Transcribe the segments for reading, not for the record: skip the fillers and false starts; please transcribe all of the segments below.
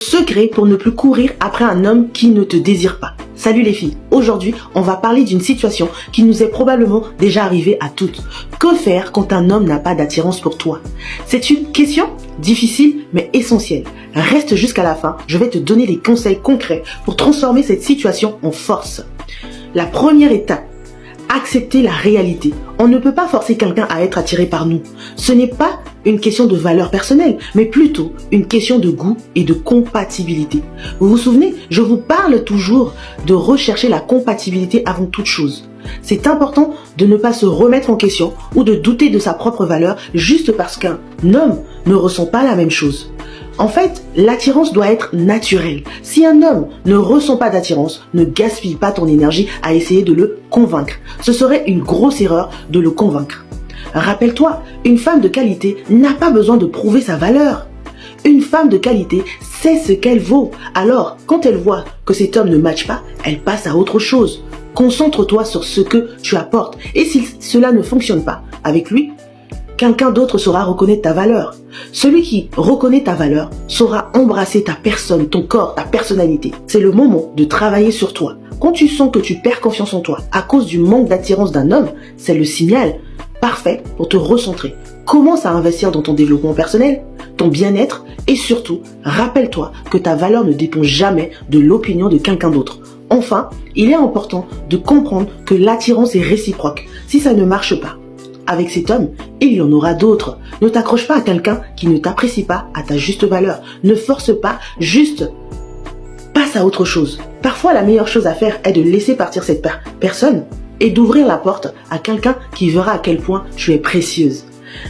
Secret pour ne plus courir après un homme qui ne te désire pas. Salut les filles, aujourd'hui on va parler d'une situation qui nous est probablement déjà arrivée à toutes. Que faire quand un homme n'a pas d'attirance pour toi? C'est une question difficile mais essentielle. Reste jusqu'à la fin, je vais te donner des conseils concrets pour transformer cette situation en force. La première étape, accepter la réalité. On ne peut pas forcer quelqu'un à être attiré par nous. Ce n'est pas une question de valeur personnelle, mais plutôt une question de goût et de compatibilité. Vous vous souvenez, je vous parle toujours de rechercher la compatibilité avant toute chose. C'est important de ne pas se remettre en question ou de douter de sa propre valeur juste parce qu'un homme ne ressent pas la même chose. En fait, l'attirance doit être naturelle. Si un homme ne ressent pas d'attirance, ne gaspille pas ton énergie à essayer de le convaincre. Ce serait une grosse erreur de le convaincre. Rappelle-toi, une femme de qualité n'a pas besoin de prouver sa valeur. Une femme de qualité sait ce qu'elle vaut. Alors, quand elle voit que cet homme ne matche pas, elle passe à autre chose. Concentre-toi sur ce que tu apportes. Et si cela ne fonctionne pas avec lui, quelqu'un d'autre saura reconnaître ta valeur. Celui qui reconnaît ta valeur saura embrasser ta personne, ton corps, ta personnalité. C'est le moment de travailler sur toi. Quand tu sens que tu perds confiance en toi à cause du manque d'attirance d'un homme, c'est le signal parfait pour te recentrer. Commence à investir dans ton développement personnel, ton bien-être et surtout, rappelle-toi que ta valeur ne dépend jamais de l'opinion de quelqu'un d'autre. Enfin, il est important de comprendre que l'attirance est réciproque. Si ça ne marche pas avec cet homme, il y en aura d'autres. Ne t'accroche pas à quelqu'un qui ne t'apprécie pas à ta juste valeur. Ne force pas, juste passe à autre chose. Parfois, la meilleure chose à faire est de laisser partir cette personne et d'ouvrir la porte à quelqu'un qui verra à quel point tu es précieuse.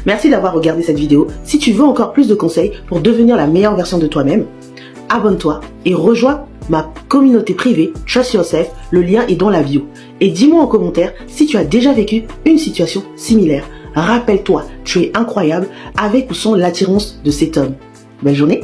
Merci d'avoir regardé cette vidéo. Si tu veux encore plus de conseils pour devenir la meilleure version de toi-même, abonne-toi et rejoins ma communauté privée Trust Yourself, le lien est dans la bio. Et dis-moi en commentaire si tu as déjà vécu une situation similaire. Rappelle-toi, tu es incroyable avec ou sans l'attirance de cet homme. Belle journée!